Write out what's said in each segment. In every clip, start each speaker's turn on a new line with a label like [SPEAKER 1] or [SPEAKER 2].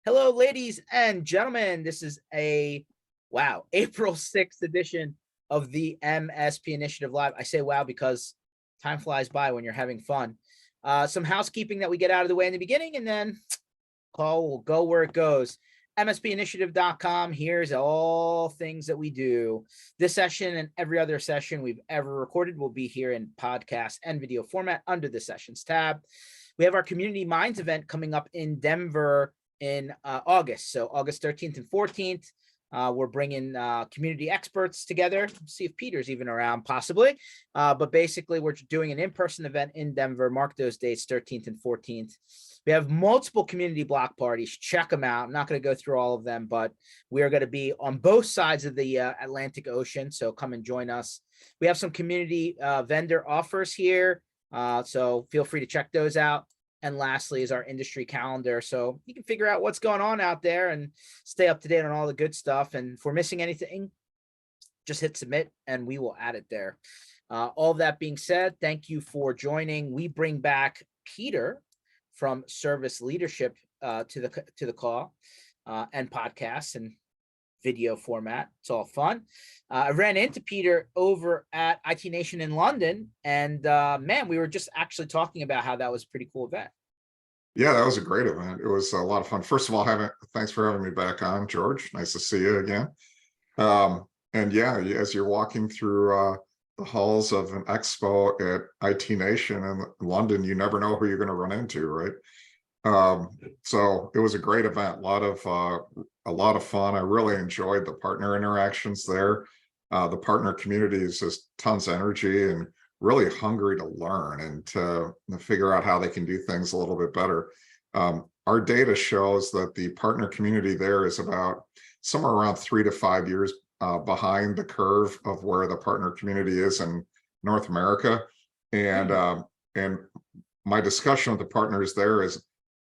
[SPEAKER 1] Hello, ladies and gentlemen. This is April 6th edition of the MSP Initiative Live. I say wow because time flies by when you're having fun. Some housekeeping that we get out of the way in the beginning, and then call will go where it goes. MSPinitiative.com. Here's all things that we do. This session and every other session we've ever recorded will be here in podcast and video format under the Sessions tab. We have our Community Minds event coming up in Denver in August. So August 13th and 14th, we're bringing community experts together. See if Peter's even around, possibly. But basically, we're doing an in-person event in Denver. Mark those dates, 13th and 14th. We have multiple community block parties. Check them out. I'm not going to go through all of them, but we are going to be on both sides of the Atlantic Ocean. So come and join us. We have some community vendor offers here. So feel free to check those out. And lastly is our industry calendar. So you can figure out what's going on out there and stay up to date on all the good stuff. And if we're missing anything, just hit submit and we will add it there. All of that being said, thank you for joining. We bring back Peter from Service Leadership to the call and podcasts and video format. It's all fun. I ran into Peter over at IT Nation in London, and man, we were just actually talking about how that was a pretty cool event.
[SPEAKER 2] Yeah, that was a great event. It was a lot of fun. First of all, thanks for having me back on, George. Nice to see you again. And yeah, as you're walking through the halls of an expo at IT Nation in London, you never know who you're going to run into, right? So it was a great event, a lot of fun. I really enjoyed the partner interactions there. The partner community is just tons of energy and really hungry to learn and to figure out how they can do things a little bit better. Our data shows that the partner community there is about somewhere around 3 to 5 years behind the curve of where the partner community is in North America. And my discussion with the partners there is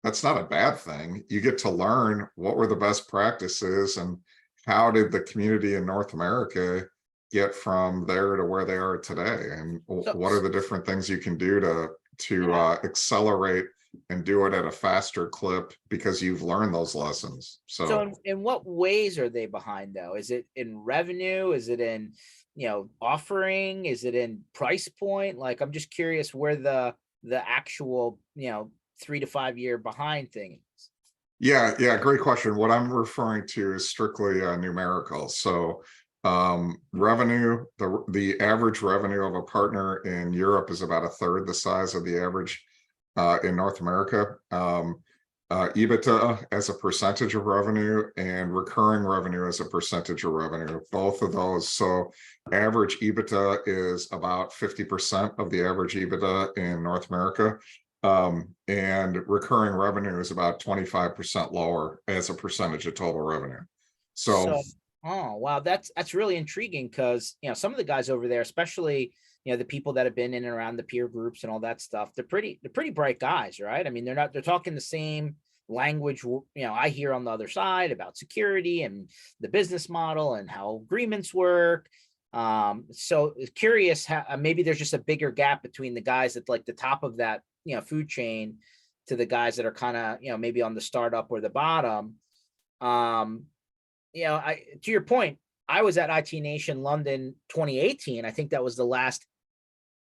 [SPEAKER 2] that's not a bad thing. You get to learn what were the best practices and how did the community in North America get from there to where they are today, and what are the different things you can do to accelerate and do it at a faster clip because you've learned those lessons.
[SPEAKER 1] So in what ways are they behind though? Is it in revenue? Is it in offering? Is it in price point? Like, I'm just curious where the actual 3 to 5 year behind thing is.
[SPEAKER 2] Yeah, great question. What I'm referring to is strictly numerical. So revenue, the average revenue of a partner in Europe is about a third the size of the average in North America. EBITDA as a percentage of revenue and recurring revenue as a percentage of revenue, both of those. So average EBITDA is about 50% of the average EBITDA in North America. And recurring revenue is about 25% lower as a percentage of total revenue. So
[SPEAKER 1] oh wow, that's really intriguing, because some of the guys over there, especially the people that have been in and around the peer groups and all that stuff, they're pretty bright guys, right? I mean, they're talking the same language I hear on the other side about security and the business model and how agreements work. So curious how maybe there's just a bigger gap between the guys at like the top of that food chain to the guys that are kind of maybe on the startup or the bottom. To your point, I was at IT Nation London 2018. I think that was the last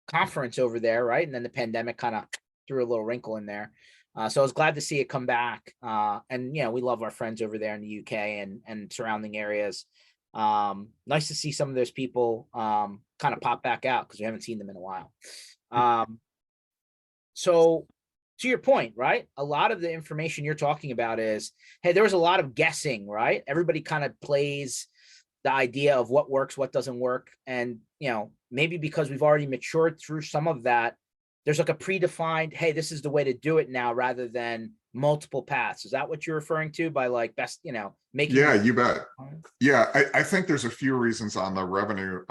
[SPEAKER 1] conference over there, right? And then the pandemic kind of threw a little wrinkle in there. So I was glad to see it come back. And we love our friends over there in the UK and surrounding areas. Nice to see some of those people kind of pop back out because we haven't seen them in a while. So to your point, right? A lot of the information you're talking about is, hey, there was a lot of guessing, right? Everybody kind of plays the idea of what works, what doesn't work. And, maybe because we've already matured through some of that, there's like a predefined, hey, this is the way to do it now, rather than multiple paths. Is that what you're referring to by like best, making?
[SPEAKER 2] Yeah, you bet. Yeah, I think there's a few reasons on the revenue.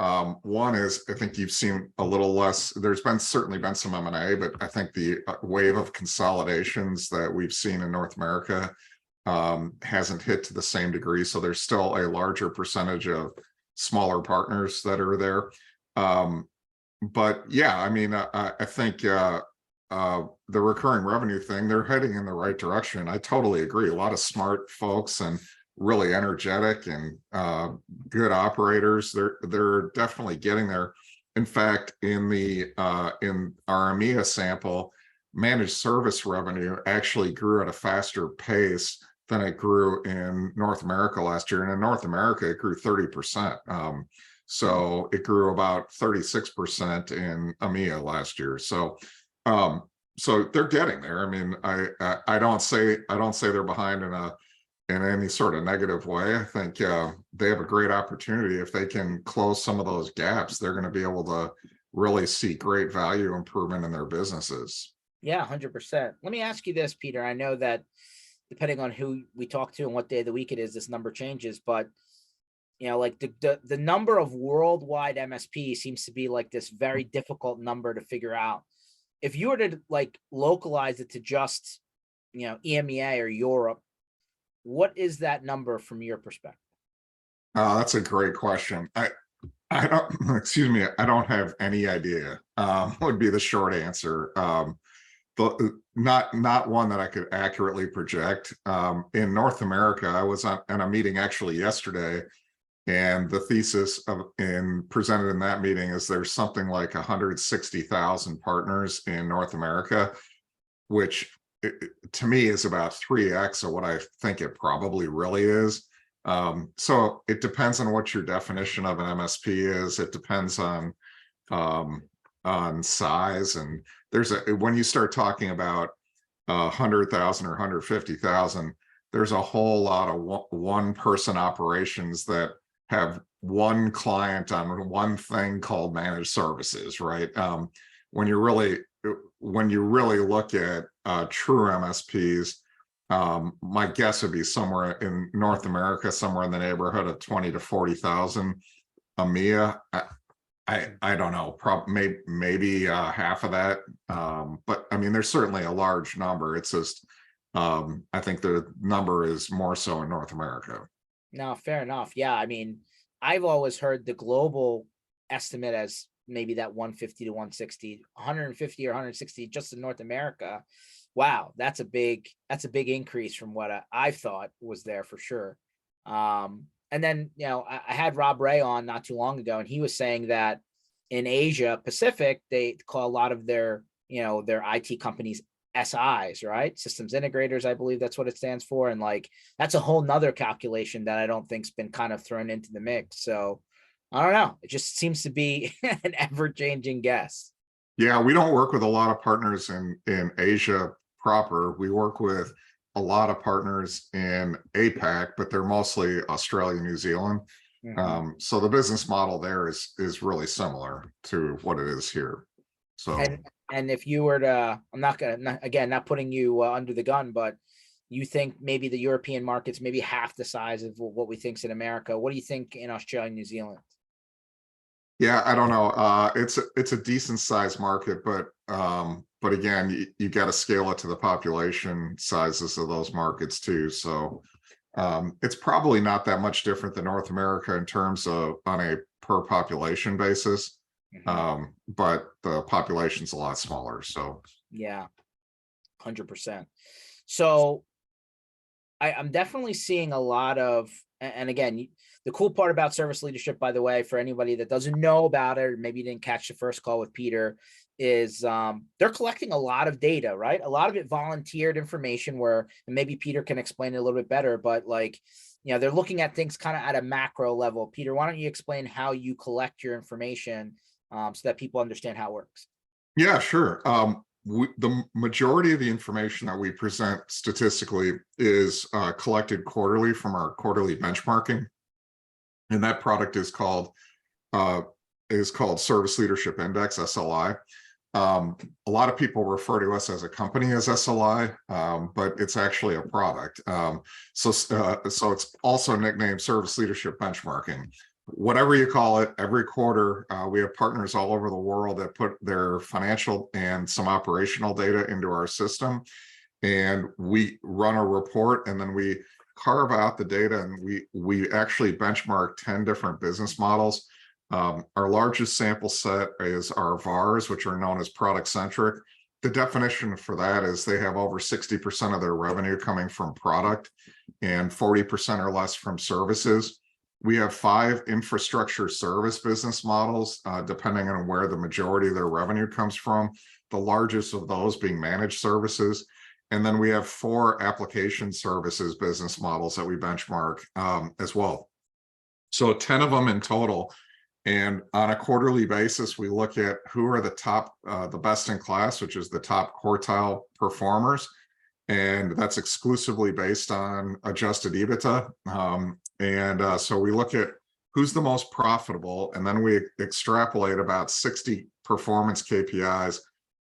[SPEAKER 2] One is I think you've seen a little less. There's certainly been some M&A, but I think the wave of consolidations that we've seen in North America hasn't hit to the same degree. So there's still a larger percentage of smaller partners that are there. But yeah, I mean, I think the recurring revenue thing, they're heading in the right direction. I totally agree. A lot of smart folks and really energetic and good operators. They're definitely getting there. In fact, in our EMEA sample, managed service revenue actually grew at a faster pace than it grew in North America last year. And in North America, it grew 30%. So it grew about 36% in EMEA last year. Um, so they're getting there. I mean, I don't say they're behind in any sort of negative way. I think they have a great opportunity. If they can close some of those gaps, they're going to be able to really see great value improvement in their businesses.
[SPEAKER 1] Yeah, 100%. Let me ask you this, Peter. I know that depending on who we talk to and what day of the week it is, this number changes, but like the number of worldwide MSP seems to be like this very difficult number to figure out. If you were to like localize it to just, EMEA or Europe, what is that number from your perspective?
[SPEAKER 2] That's a great question. I don't, excuse me, I don't have any idea, would be the short answer. Not one that I could accurately project. In North America, I was in a meeting actually yesterday, and the thesis presented in that meeting is there's something like 160,000 partners in North America, which to me is about 3x of what I think it probably really is. So it depends on what your definition of an MSP is. It depends on size, and when you start talking about 100,000 or 150,000, there's a whole lot of one person operations that have one client on one thing called managed services, right? When you really look at true MSPs, my guess would be somewhere in North America, somewhere in the neighborhood of 20 to 40,000. EMEA, I don't know, maybe half of that. But I mean, there's certainly a large number. It's just, I think the number is more so in North America.
[SPEAKER 1] No, fair enough. Yeah, I mean, I've always heard the global estimate as maybe that 150 to 160, 150 or 160 just in North America. Wow, that's a big increase from what I thought was there for sure. And then, I had Rob Ray on not too long ago, and he was saying that in Asia Pacific, they call a lot of their IT companies SIs, right? Systems integrators, I believe that's what it stands for. And like, that's a whole nother calculation that I don't think's been kind of thrown into the mix. So I don't know. It just seems to be an ever-changing guess.
[SPEAKER 2] Yeah, we don't work with a lot of partners in Asia proper. We work with a lot of partners in APAC, but they're mostly Australia, New Zealand. So the business model there is really similar to what it is here. So
[SPEAKER 1] and if you were to, I'm not gonna, again, not putting you under the gun, but you think maybe the European market's maybe half the size of what we think's in America. What do you think in Australia and New Zealand?
[SPEAKER 2] yeah, I don't know. It's a decent sized market, but again, you got to scale it to the population sizes of those markets too. So it's probably not that much different than North America in terms of on a per population basis. But the population's a lot smaller. So
[SPEAKER 1] yeah, 100%. So I'm definitely seeing a lot of, and again, the cool part about service leadership, by the way, for anybody that doesn't know about it, or maybe didn't catch the first call with Peter, is they're collecting a lot of data, right? A lot of it volunteered information where, and maybe Peter can explain it a little bit better, but like, they're looking at things kind of at a macro level. Peter, why don't you explain how you collect your information so that people understand how it works?
[SPEAKER 2] yeah, sure. The majority of the information that we present statistically is collected quarterly from our quarterly benchmarking, and that product is called Service Leadership Index, SLI. A lot of people refer to us as a company as SLI, but it's actually a product. So it's also nicknamed Service Leadership Benchmarking. Whatever you call it, every quarter, we have partners all over the world that put their financial and some operational data into our system. And we run a report, and then we carve out the data, and we actually benchmark 10 different business models. Our largest sample set is our VARs, which are known as product centric. the definition for that is they have over 60% of their revenue coming from product and 40% or less from services. We have 5 infrastructure service business models, depending on where the majority of their revenue comes from, the largest of those being managed services. And then we have 4 application services business models that we benchmark as well. So 10 of them in total. And on a quarterly basis, we look at who are the top, the best in class, which is the top quartile performers. And that's exclusively based on adjusted EBITDA. So we look at who's the most profitable, and then we extrapolate about 60 performance KPIs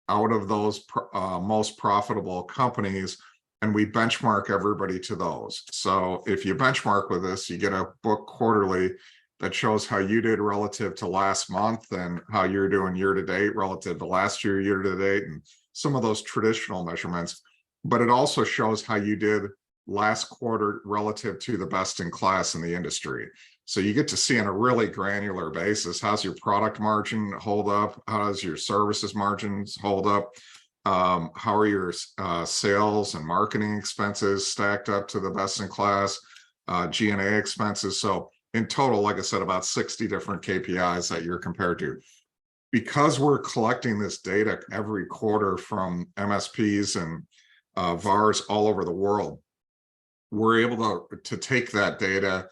[SPEAKER 2] out of those most profitable companies, and we benchmark everybody to those. So if you benchmark with us, you get a book quarterly that shows how you did relative to last month and how you're doing year to date relative to last year, year to date, and some of those traditional measurements. But it also shows how you did last quarter relative to the best in class in the industry. So you get to see on a really granular basis, how's your product margin hold up? How does your services margins hold up? How are your sales and marketing expenses stacked up to the best in class, G&A expenses? So in total, like I said, about 60 different KPIs that you're compared to. Because we're collecting this data every quarter from MSPs and VARs all over the world, we're able to take that data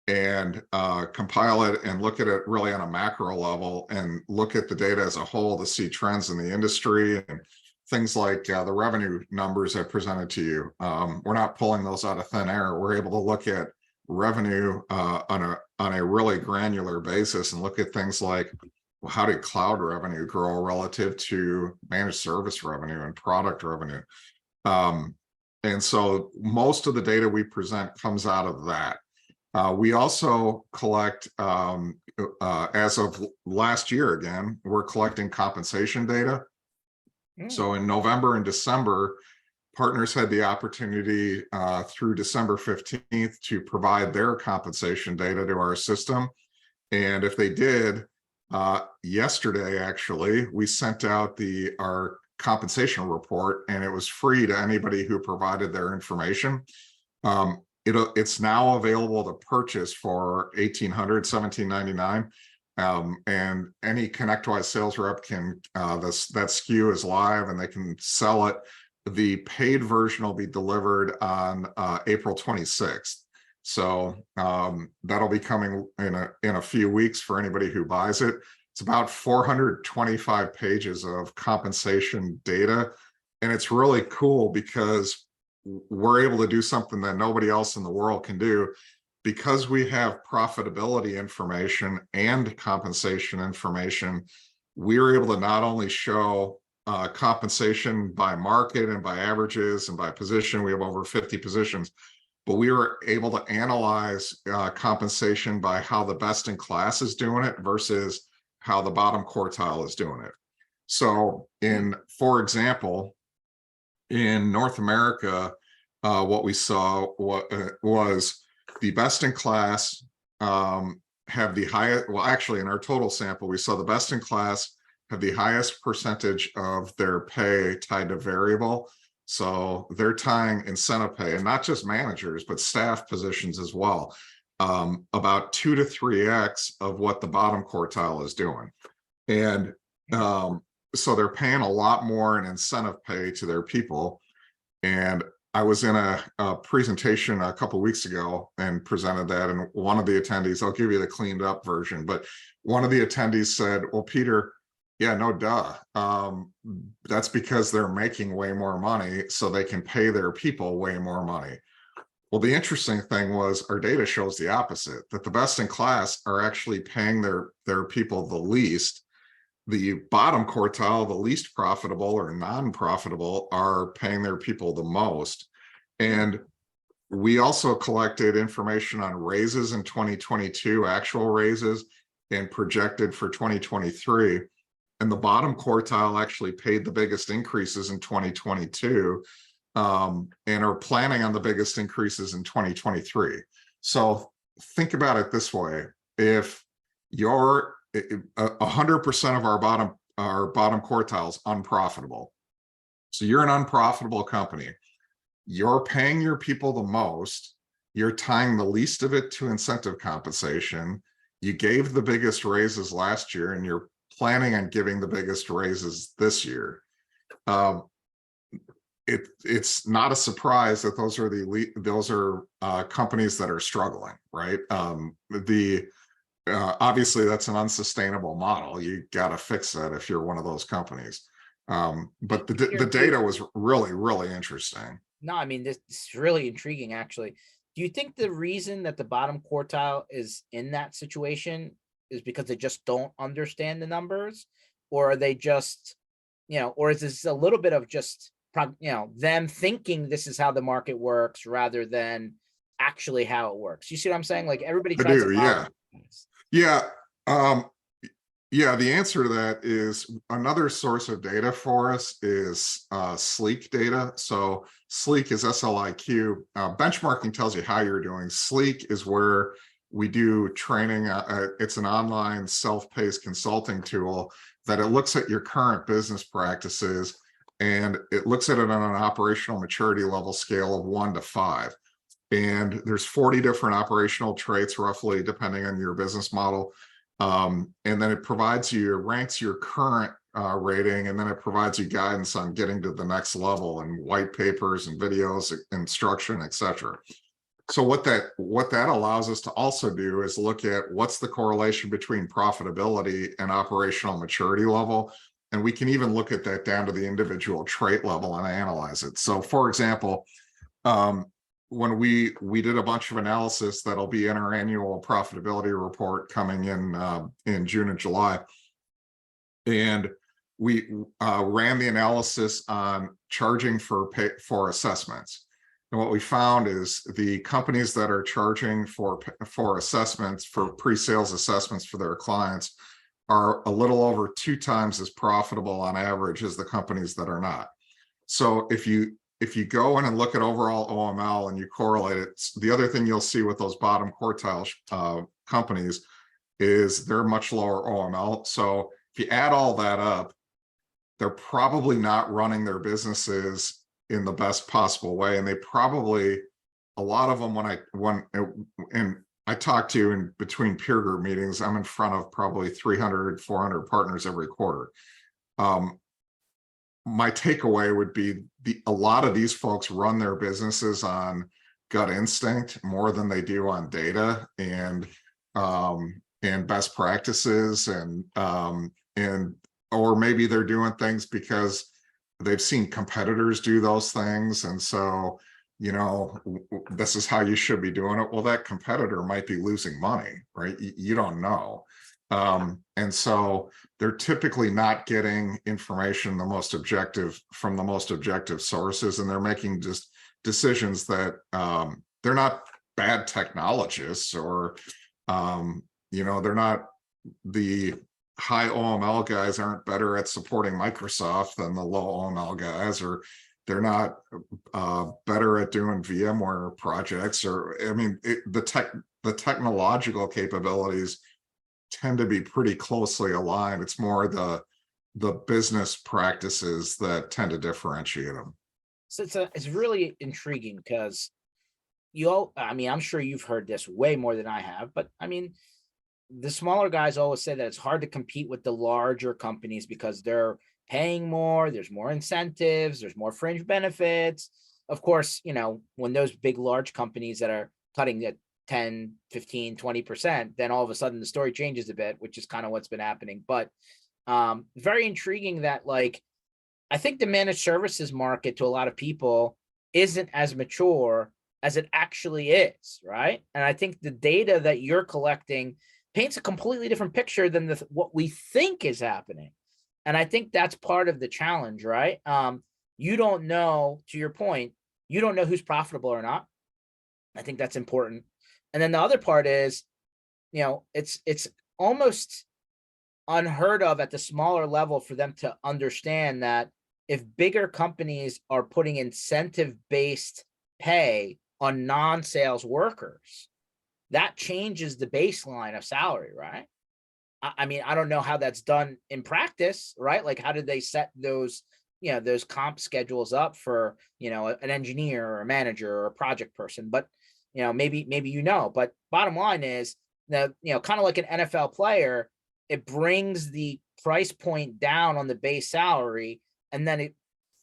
[SPEAKER 2] and compile it and look at it really on a macro level and look at the data as a whole to see trends in the industry and things like the revenue numbers I presented to you. We're not pulling those out of thin air. We're able to look at revenue on a really granular basis and look at things like, well, how did cloud revenue grow relative to managed service revenue and product revenue? And so most of the data we present comes out of that. We also collect, as of last year, again, we're collecting compensation data. So in November and December, partners had the opportunity through December 15th to provide their compensation data to our system. And if they did, yesterday, actually, we sent out our compensation report, and it was free to anybody who provided their information. It's now available to purchase for $1,800, $1,799. And any ConnectWise sales rep can, that SKU is live and they can sell it. The paid version will be delivered on April 26th. So that'll be coming in a few weeks for anybody who buys it. It's about 425 pages of compensation data. And it's really cool because we're able to do something that nobody else in the world can do. Because we have profitability information and compensation information, we're able to not only show compensation by market and by averages and by position. We have over 50 positions, but we were able to analyze compensation by how the best in class is doing it versus how the bottom quartile is doing it. So for example, in North America, what we saw was the best in class have the highest, well, actually in our total sample, we saw the best in class have the highest percentage of their pay tied to variable. So they're tying incentive pay, and not just managers, but staff positions as well, about 2 to 3x of what the bottom quartile is doing. And so they're paying a lot more in incentive pay to their people. And I was in a presentation a couple of weeks ago and presented that, and one of the attendees, I'll give you the cleaned up version, but one of the attendees said, well, Peter, yeah, no duh. That's because they're making way more money, so they can pay their people way more money. Well, the interesting thing was our data shows the opposite, that the best in class are actually paying their people the least. The bottom quartile, the least profitable or non-profitable, are paying their people the most. And we also collected information on raises in 2022, actual raises, and projected for 2023. And the bottom quartile actually paid the biggest increases in 2022 and are planning on the biggest increases in 2023. So think about it this way. If you're 100% of our bottom quartile is unprofitable, So you're an unprofitable company. You're paying your people the most. You're tying the least of it to incentive compensation. You gave the biggest raises last year, and you're planning on giving the biggest raises this year. It's not a surprise that those are companies that are struggling, right? Obviously that's an unsustainable model. You got to fix that if you're one of those companies. But the data was really, really interesting.
[SPEAKER 1] No, I mean, this is really intriguing, actually. Do you think the reason that the bottom quartile is in that situation is because they just don't understand the numbers, or are they just, or is this a little bit of just, them thinking this is how the market works rather than actually how it works? You see what I'm saying? Like, everybody
[SPEAKER 2] I
[SPEAKER 1] tries to
[SPEAKER 2] do,
[SPEAKER 1] follow.
[SPEAKER 2] yeah. Yeah, the answer to that is another source of data for us is Sleek data. So Sleek is SLIQ. Benchmarking tells you how you're doing. Sleek is where we do training. It's an online self-paced consulting tool that it looks at your current business practices, and it looks at it on an operational maturity level scale of 1 to 5. And there's 40 different operational traits, roughly, depending on your business model. And then it ranks your current rating, and then it provides you guidance on getting to the next level, and white papers and videos, instruction, etc. So what that allows us to also do is look at what's the correlation between profitability and operational maturity level. And we can even look at that down to the individual trait level and analyze it. So for example, when we did a bunch of analysis that'll be in our annual profitability report coming in June and July, and we ran the analysis on charging for assessments. And what we found is the companies that are charging for assessments, for pre-sales assessments for their clients, are a little over 2 times as profitable on average as the companies that are not. So if you go in and look at overall OML and you correlate it, the other thing you'll see with those bottom quartile companies is they're much lower OML. So if you add all that up, they're probably not running their businesses in the best possible way. And they probably, a lot of them, and I talk to in between peer group meetings, I'm in front of probably 300, 400 partners every quarter. My takeaway would be a lot of these folks run their businesses on gut instinct more than they do on data and best practices, or maybe they're doing things because they've seen competitors do those things, and so this is how you should be doing it. Well, that competitor might be losing money, right? You don't know. And so they're typically not getting information from the most objective sources, and they're making just decisions that they're not bad technologists, or they're not, the high OML guys aren't better at supporting Microsoft than the low OML guys, or they're not better at doing VMware projects, or the technological capabilities tend to be pretty closely aligned. It's more the business practices that tend to differentiate them.
[SPEAKER 1] So it's really intriguing because I'm sure you've heard this way more than I have, but the smaller guys always say that it's hard to compete with the larger companies because they're paying more, there's more incentives, there's more fringe benefits. Of course, when those big, large companies that are cutting at 10, 15, 20%, then all of a sudden the story changes a bit, which is kind of what's been happening. But very intriguing that, I think the managed services market to a lot of people isn't as mature as it actually is, right? And I think the data that you're collecting paints a completely different picture than what we think is happening. And I think that's part of the challenge, right? You don't know, to your point, you don't know who's profitable or not. I think that's important. And then the other part is, it's almost unheard of at the smaller level for them to understand that if bigger companies are putting incentive-based pay on non-sales workers, that changes the baseline of salary, right? I don't know how that's done in practice, right? Like, how did they set those those comp schedules up for, an engineer or a manager or a project person, but, maybe, but bottom line is that, kind of like an NFL player, it brings the price point down on the base salary. And then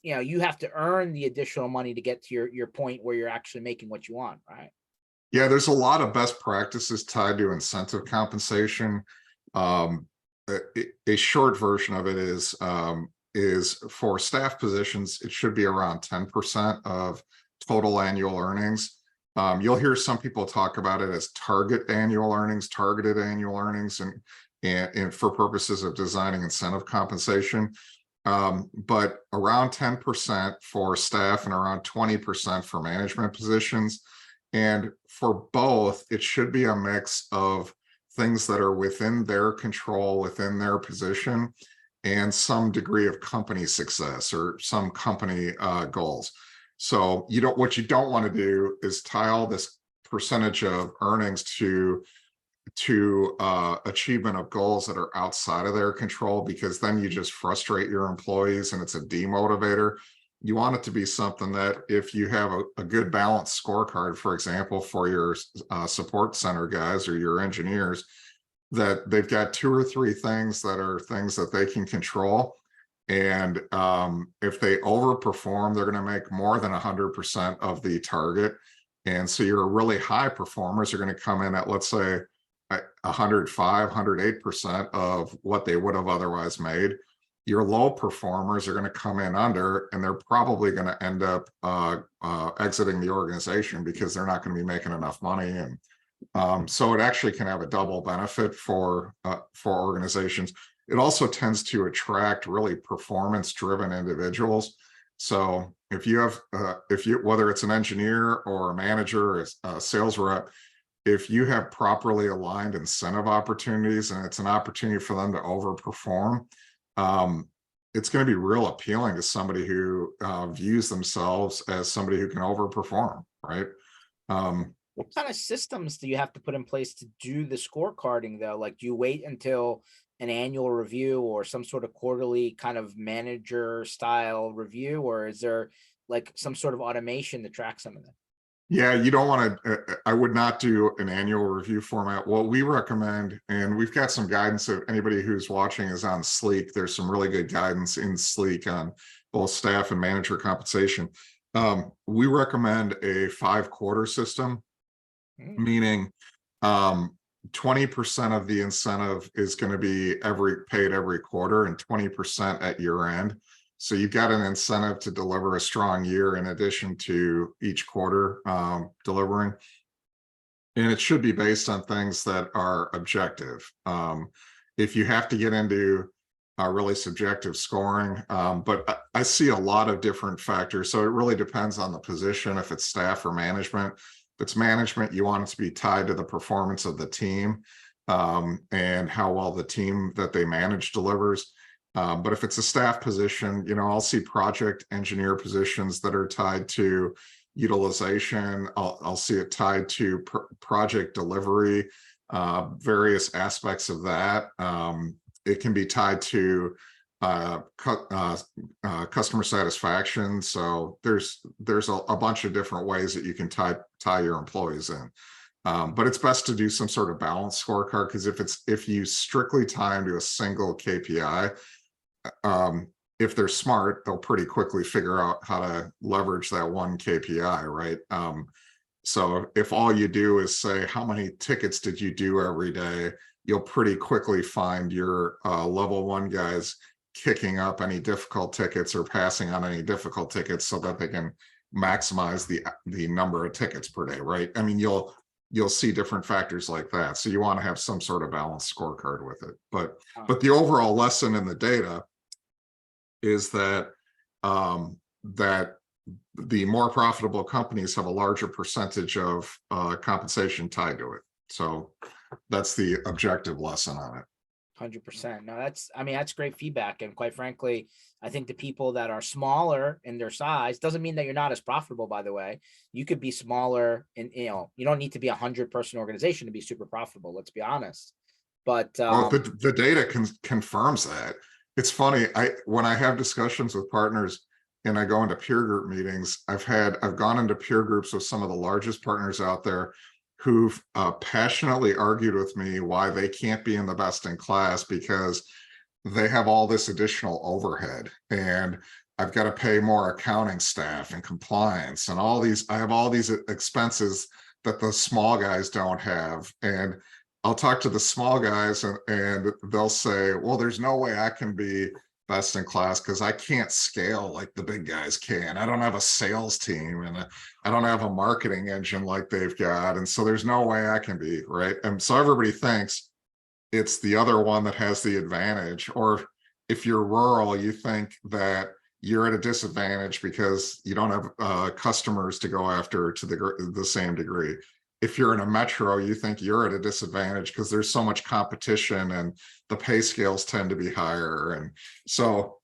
[SPEAKER 1] you have to earn the additional money to get to your point where you're actually making what you want. Right.
[SPEAKER 2] Yeah, there's a lot of best practices tied to incentive compensation. Um, a short version of it is for staff positions, it should be around 10% of total annual earnings. You'll hear some people talk about it as targeted annual earnings, and for purposes of designing incentive compensation. But around 10% for staff and around 20% for management positions. And for both, it should be a mix of things that are within their control, within their position, and some degree of company success or some company goals. So what you don't want to do is tie all this percentage of earnings to achievement of goals that are outside of their control, because then you just frustrate your employees and it's a demotivator. You want it to be something that if you have a good balanced scorecard, for example, for your support center guys or your engineers, that they've got 2 or 3 things that are things that they can control. And if they overperform, they're going to make more than 100% of the target. And so your really high performers are going to come in at, let's say, 105, 108% of what they would have otherwise made. Your low performers are going to come in under, and they're probably going to end up exiting the organization because they're not going to be making enough money. And so it actually can have a double benefit for organizations. It also tends to attract really performance-driven individuals. So if you have, whether it's an engineer or a manager or a sales rep, if you have properly aligned incentive opportunities and it's an opportunity for them to overperform, it's going to be real appealing to somebody who views themselves as somebody who can overperform, right?
[SPEAKER 1] What kind of systems do you have to put in place to do the scorecarding, though? Like, do you wait until an annual review or some sort of quarterly kind of manager style review, or is there like some sort of automation to track some of that?
[SPEAKER 2] Yeah, you don't want to, I would not do an annual review format. What we recommend, and we've got some guidance, if anybody who's watching is on Sleek, there's some really good guidance in Sleek on both staff and manager compensation. We recommend a 5-quarter system, meaning 20% of the incentive is going to be paid every quarter and 20% at year end. So you've got an incentive to deliver a strong year in addition to each quarter delivering. And it should be based on things that are objective. If you have to get into really subjective scoring, but I see a lot of different factors. So it really depends on the position, if it's staff or management. If it's management, you want it to be tied to the performance of the team and how well the team that they manage delivers. But if it's a staff position, I'll see project engineer positions that are tied to utilization. I'll see it tied to project delivery, various aspects of that. It can be tied to customer satisfaction. So there's a bunch of different ways that you can tie your employees in. But it's best to do some sort of balanced scorecard, because if you strictly tie them to a single KPI, if they're smart, they'll pretty quickly figure out how to leverage that one KPI, right? So if all you do is say, how many tickets did you do every day, you'll pretty quickly find your level 1 guys kicking up any difficult tickets or passing on any difficult tickets so that they can maximize the number of tickets per day, right? I mean, you'll see different factors like that. So you want to have some sort of balanced scorecard with it. But the overall lesson in the data is that that the more profitable companies have a larger percentage of compensation tied to it. So that's the objective lesson on it.
[SPEAKER 1] 100%. No, that's great feedback. And quite frankly, I think the people that are smaller in their size doesn't mean that you're not as profitable, by the way. You could be smaller and, you don't need to be 100-person organization to be super profitable. Let's be honest. But
[SPEAKER 2] the data confirms that. It's funny. When I have discussions with partners and I go into peer group meetings, I've gone into peer groups with some of the largest partners out there who've passionately argued with me why they can't be in the best in class because they have all this additional overhead and I've got to pay more accounting staff and compliance and all these. I have all these expenses that the small guys don't have. And I'll talk to the small guys and they'll say, well, there's no way I can be best in class because I can't scale like the big guys can. I don't have a sales team and I don't have a marketing engine like they've got. And so there's no way I can be, right? And so everybody thinks it's the other one that has the advantage. Or if you're rural, you think that you're at a disadvantage because you don't have customers to go after to the same degree. If you're in a metro, you think you're at a disadvantage because there's so much competition and the pay scales tend to be higher. And so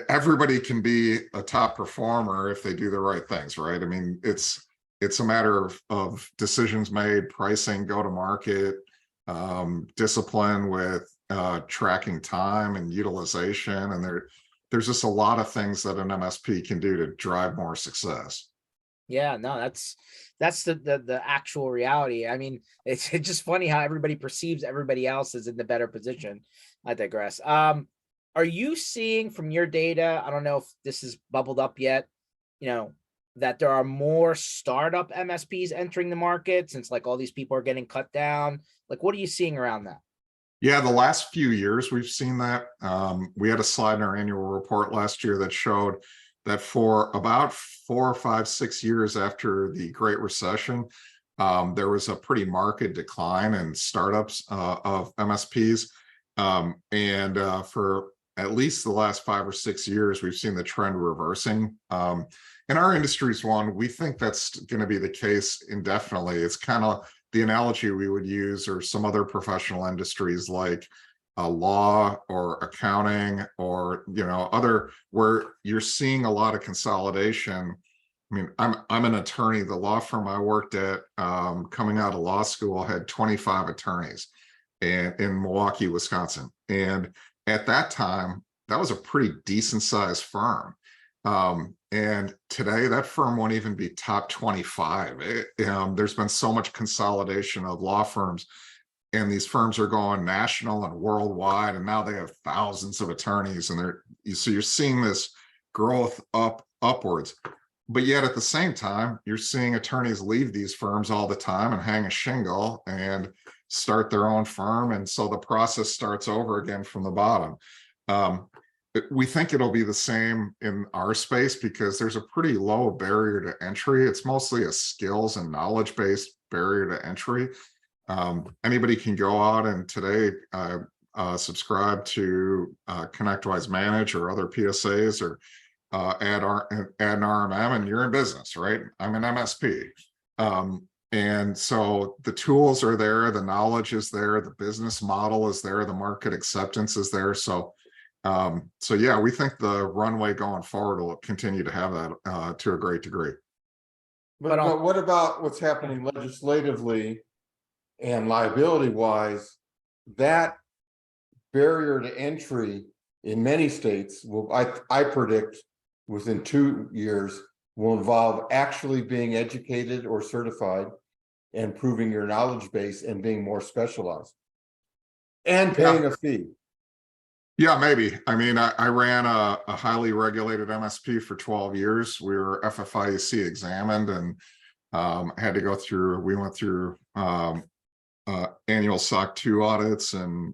[SPEAKER 2] everybody can be a top performer if they do the right things, right? I mean, it's a matter of decisions made, pricing, go to market, discipline with tracking time and utilization. And there's just a lot of things that an MSP can do to drive more success.
[SPEAKER 1] Yeah, no, that's the actual reality. I mean, it's just funny how everybody perceives everybody else is in the better position. I digress. Are you seeing from your data, I don't know if this is bubbled up yet, that there are more startup MSPs entering the market since like all these people are getting cut down? Like, what are you seeing around that?
[SPEAKER 2] Yeah, the last few years we've seen that. We had a slide in our annual report last year that showed that for about 4 or 5, 6 years after the Great Recession, there was a pretty marked decline in startups of MSPs. For at least the last 5 or 6 years, we've seen the trend reversing. In our industry's one, we think that's going to be the case indefinitely. It's kind of the analogy we would use, or some other professional industries like law or accounting or other, where you're seeing a lot of consolidation. I mean, I'm an attorney. The law firm I worked at coming out of law school had 25 attorneys in Milwaukee, Wisconsin. And at that time, that was a pretty decent sized firm. And today that firm won't even be top 25. There's been so much consolidation of law firms, and these firms are going national and worldwide, and now they have thousands of attorneys, and so you're seeing this growth upwards. But yet at the same time, you're seeing attorneys leave these firms all the time and hang a shingle and start their own firm. And so the process starts over again from the bottom. We think it'll be the same in our space because there's a pretty low barrier to entry. It's mostly a skills and knowledge-based barrier to entry. Anybody can go out and today subscribe to ConnectWise Manage or other PSAs, or add an RMM, and you're in business, right? I'm an MSP. And so the tools are there, the knowledge is there, the business model is there, the market acceptance is there. So yeah, we think the runway going forward will continue to have that to a great degree.
[SPEAKER 3] But what about what's happening legislatively and liability wise? That barrier to entry in many states will, I predict, within 2 years, will involve actually being educated or certified and proving your knowledge base and being more specialized and paying a fee.
[SPEAKER 2] Yeah, maybe. I mean, I ran a highly regulated MSP for 12 years. We were FFIEC examined and had to go through, we went through annual SOC 2 audits. And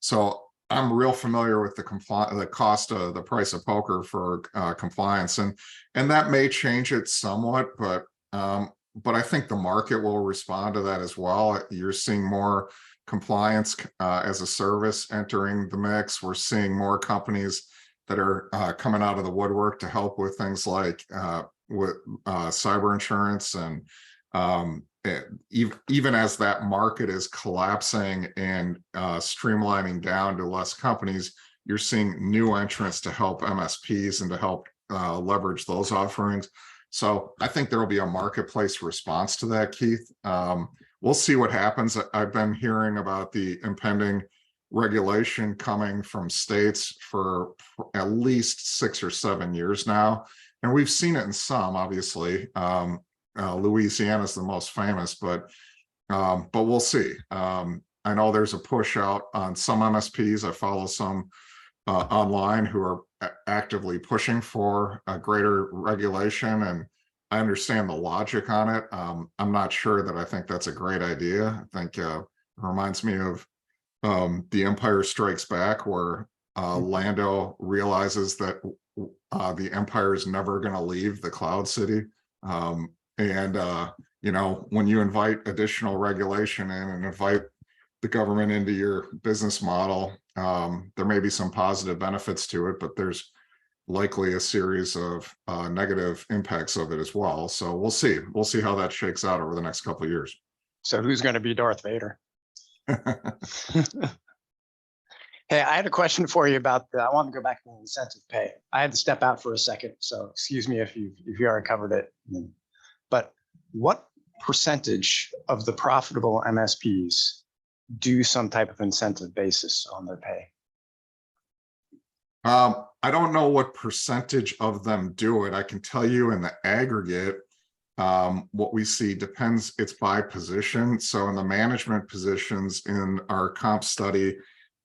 [SPEAKER 2] so I'm real familiar with the cost of the price of poker for compliance. And that may change it somewhat, but I think the market will respond to that as well. You're seeing more compliance as a service entering the mix. We're seeing more companies that are coming out of the woodwork to help with things like with cyber insurance. And even as that market is collapsing and streamlining down to less companies, you're seeing new entrants to help MSPs and to help leverage those offerings. So I think there will be a marketplace response to that, Keith. We'll see what happens. I've been hearing about the impending regulation coming from states for at least 6 or 7 years now. And we've seen it in some, obviously. Louisiana is the most famous, but we'll see. I know there's a push out on some MSPs. I follow some online who are actively pushing for a greater regulation, and I understand the logic on it. I'm not sure that I think that's a great idea. I think it reminds me of The Empire Strikes Back, where Lando realizes that the Empire is never going to leave the Cloud City. You know, when you invite additional regulation in and invite the government into your business model, there may be some positive benefits to it, but there's likely a series of negative impacts of it as well. So we'll see. We'll see how that shakes out over the next couple of years.
[SPEAKER 4] So who's going to be Darth Vader? Hey, I had a question for you about I want to go back to the incentive pay. I had to step out for a second, so excuse me if you already covered it. But what percentage of the profitable MSPs do some type of incentive basis on their pay?
[SPEAKER 2] I don't know what percentage of them do it. I can tell you in the aggregate, what we see depends, it's by position. So in the management positions in our comp study,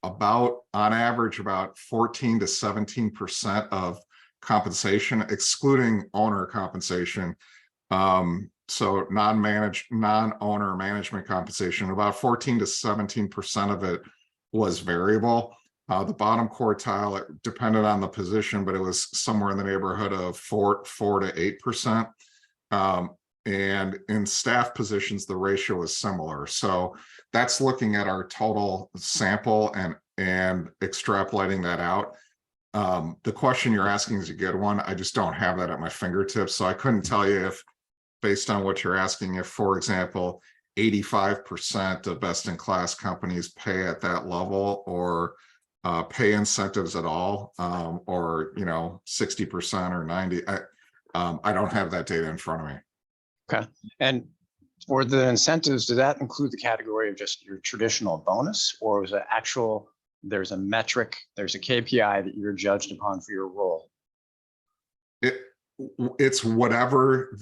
[SPEAKER 2] on average, about 14 to 17% of compensation, excluding owner compensation. So non-owner management compensation, about 14 to 17% of it was variable. The bottom quartile, it depended on the position, but it was somewhere in the neighborhood of 4 to 8%. And in staff positions, the ratio is similar. So that's looking at our total sample and extrapolating that out. The question you're asking is a good one. I just don't have that at my fingertips. So I couldn't tell you if, based on what you're asking, if, for example, 85% of best-in-class companies pay at that level, or pay incentives at all, or 60% or 90%. I don't have that data in front of me.
[SPEAKER 4] Okay. And for the incentives, does that include the category of just your traditional bonus, or is it actual, there's a metric, there's a KPI that you're judged upon for your role?
[SPEAKER 2] It's whatever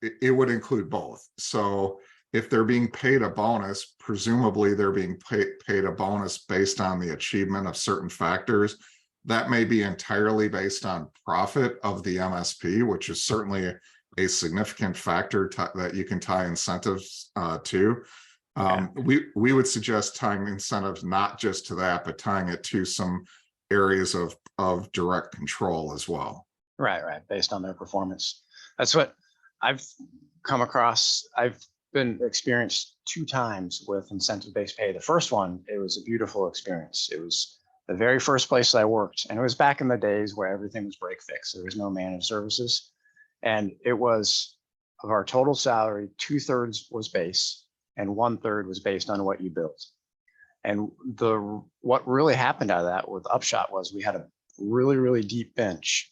[SPEAKER 2] it would include both. So if they're being paid a bonus, presumably they're being paid a bonus based on the achievement of certain factors. That may be entirely based on profit of the MSP, which is certainly a significant factor that you can tie incentives to. We would suggest tying incentives not just to that, but tying it to some areas of direct control as well.
[SPEAKER 4] Right, based on their performance. That's what I've come across. I've been experienced 2 times with incentive-based pay. The first one, it was a beautiful experience. It was the very first place I worked, and it was back in the days where everything was break fix. There was no managed services, and it was, of our total salary, 2/3 was base and 1/3 was based on what you built. And what really happened out of that with upshot was we had a really, really deep bench,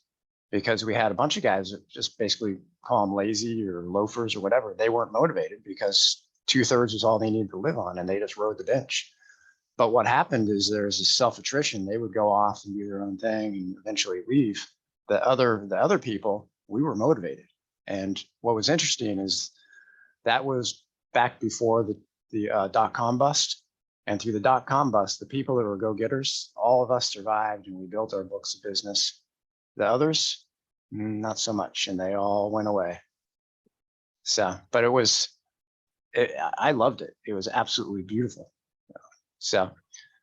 [SPEAKER 4] because we had a bunch of guys that just basically call them lazy or loafers or whatever. They weren't motivated because 2/3 was all they needed to live on, and they just rode the bench. But what happened is there's a self-attrition. They would go off and do their own thing and eventually leave. The other people, we were motivated. And what was interesting is that was back before the dot-com bust. And through the dot-com bust, the people that were go-getters, all of us survived, and we built our books of business. The others, not so much, and they all went away. So, but I loved it. It was absolutely beautiful. So,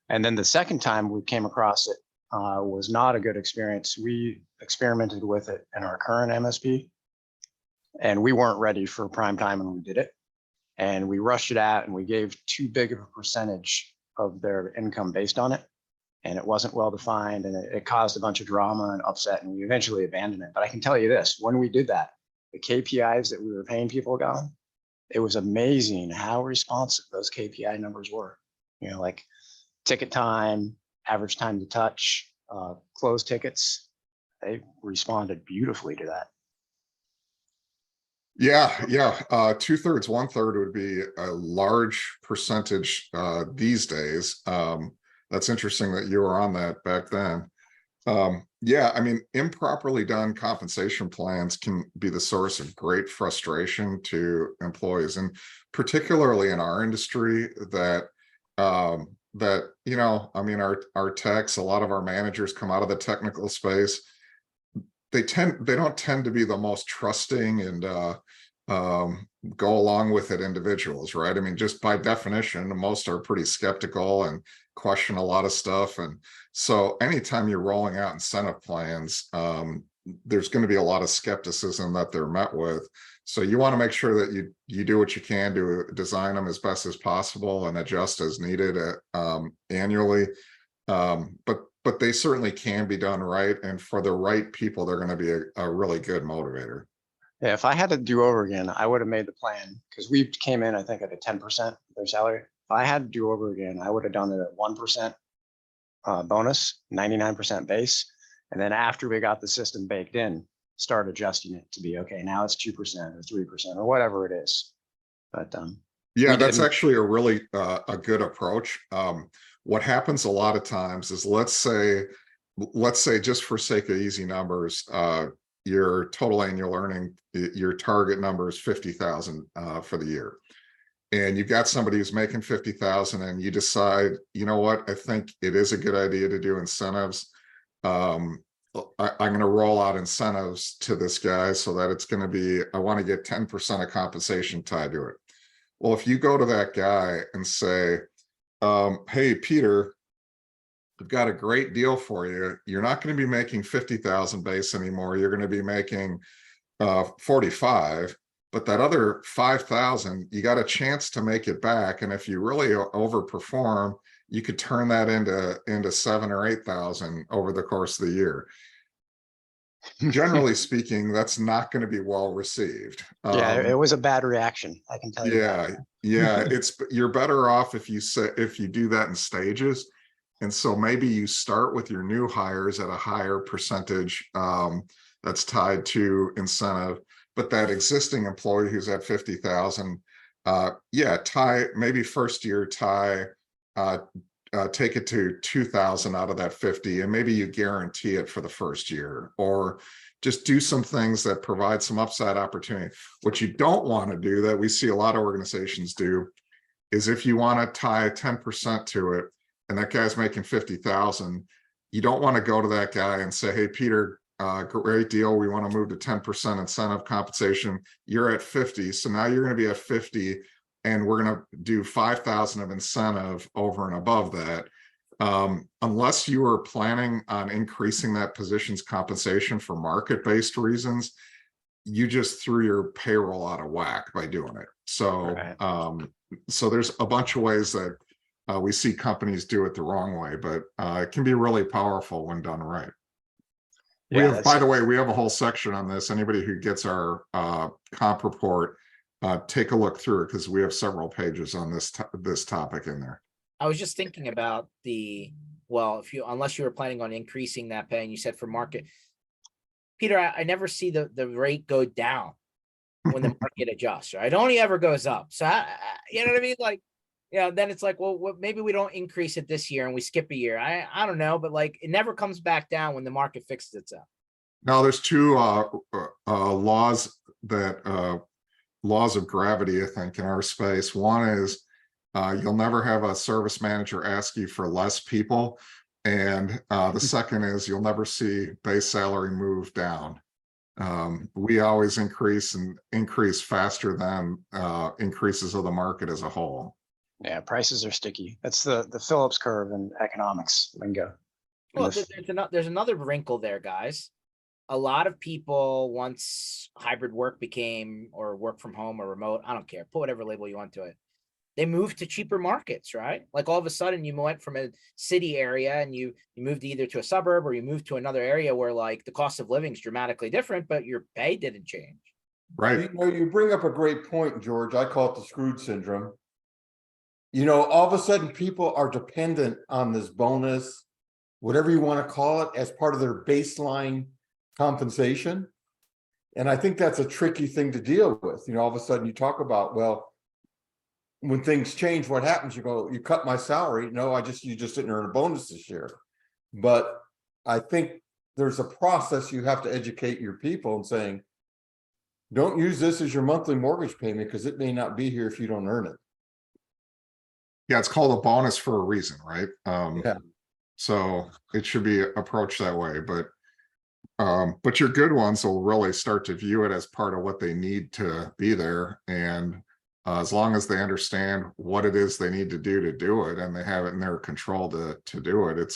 [SPEAKER 4] and then the second time we came across it was not a good experience. We experimented with it in our current MSP, and we weren't ready for prime time when we did it. And we rushed it out, and we gave too big of a percentage of their income based on it. And it wasn't well defined, and it caused a bunch of drama and upset, and we eventually abandoned it. But I can tell you this, when we did that, the KPIs that we were paying people on, it was amazing how responsive those KPI numbers were. Like ticket time, average time to touch, closed tickets, they responded beautifully to that.
[SPEAKER 2] Yeah. 2/3, 1/3 would be a large percentage these days. That's interesting that you were on that back then. Yeah, I mean, improperly done compensation plans can be the source of great frustration to employees, and particularly in our industry that you know, I mean, our techs, a lot of our managers come out of the technical space. They don't tend to be the most trusting and go along with it individuals, right? I mean, just by definition, most are pretty skeptical and question a lot of stuff. And so anytime you're rolling out incentive plans, there's going to be a lot of skepticism that they're met with. So you want to make sure that you do what you can to design them as best as possible and adjust as needed annually. But they certainly can be done right. And for the right people, they're going to be a really good motivator.
[SPEAKER 4] Yeah, if I had to do over again, I would have made the plan because we came in, I think, at a 10% of their salary. If I had to do over again, I would have done it at 1% bonus, 99% base. And then after we got the system baked in, start adjusting it to be, okay, now it's 2% or 3% or whatever it is. But
[SPEAKER 2] yeah, that's actually a really a good approach. What happens a lot of times is, let's say just for sake of easy numbers, your total annual earning, your target number is 50,000 for the year. And you've got somebody who's making 50,000 and you decide, you know what, I think it is a good idea to do incentives. I'm going to roll out incentives to this guy so that it's going to be, I want to get 10% of compensation tied to it. Well, if you go to that guy and say, hey, Peter, I've got a great deal for you. You're not going to be making 50,000 base anymore. You're going to be making 45, but that other 5,000, you got a chance to make it back. And if you really overperform, you could turn that into 7 or 8,000 over the course of the year. Generally speaking, that's not going to be well received.
[SPEAKER 4] Yeah, it was a bad reaction, I can tell you.
[SPEAKER 2] Yeah, you're better off if you do that in stages. And so maybe you start with your new hires at a higher percentage that's tied to incentive, but that existing employee who's at 50,000, maybe first year take it to 2,000 out of that 50, and maybe you guarantee it for the first year, or just do some things that provide some upside opportunity. What you don't want to do, that we see a lot of organizations do, is if you want to tie 10% to it and that guy's making 50,000, you don't want to go to that guy and say, hey, Peter, great deal, we want to move to 10% incentive compensation. You're at 50, so now you're going to be at 50, and we're going to do 5,000 of incentive over and above that. Unless you are planning on increasing that position's compensation for market-based reasons, you just threw your payroll out of whack by doing it. So, so there's a bunch of ways that we see companies do it the wrong way, but it can be really powerful when done right.
[SPEAKER 4] Yeah,
[SPEAKER 2] by the way, we have a whole section on this. Anybody who gets our comp report, take a look through it, because we have several pages on this topic in there.
[SPEAKER 1] I was just thinking about unless you were planning on increasing that pay, and you said for market, Peter, I never see the rate go down when the market adjusts, right? It only ever goes up. So you know what I mean? Like, then it's like, well, maybe we don't increase it this year and we skip a year. I don't know, but like, it never comes back down when the market fixes itself.
[SPEAKER 2] Now, there's two laws of gravity, I think, in our space. One is you'll never have a service manager ask you for less people. And the second is you'll never see base salary move down. We always increase faster than increases of the market as a whole.
[SPEAKER 4] Yeah, prices are sticky. That's the Phillips curve in economics lingo.
[SPEAKER 1] Well, there's another wrinkle there, guys. A lot of people, once hybrid work became, or work from home or remote, I don't care, put whatever label you want to it, they moved to cheaper markets, right? Like all of a sudden you went from a city area and you moved either to a suburb or you moved to another area where like the cost of living is dramatically different, but your pay didn't change.
[SPEAKER 2] Right.
[SPEAKER 3] You bring up a great point, George. I call it the Scrooge syndrome. All of a sudden people are dependent on this bonus, whatever you want to call it, as part of their baseline compensation. And I think that's a tricky thing to deal with. All of a sudden you talk about, well, when things change, what happens? You go, you cut my salary. No, you just didn't earn a bonus this year. But I think there's a process you have to educate your people and saying, don't use this as your monthly mortgage payment because it may not be here if you don't earn it.
[SPEAKER 2] Yeah, it's called a bonus for a reason, right?
[SPEAKER 3] Yeah.
[SPEAKER 2] So it should be approached that way, but your good ones will really start to view it as part of what they need to be there. And as long as they understand what it is they need to do it, and they have it in their control to do it, it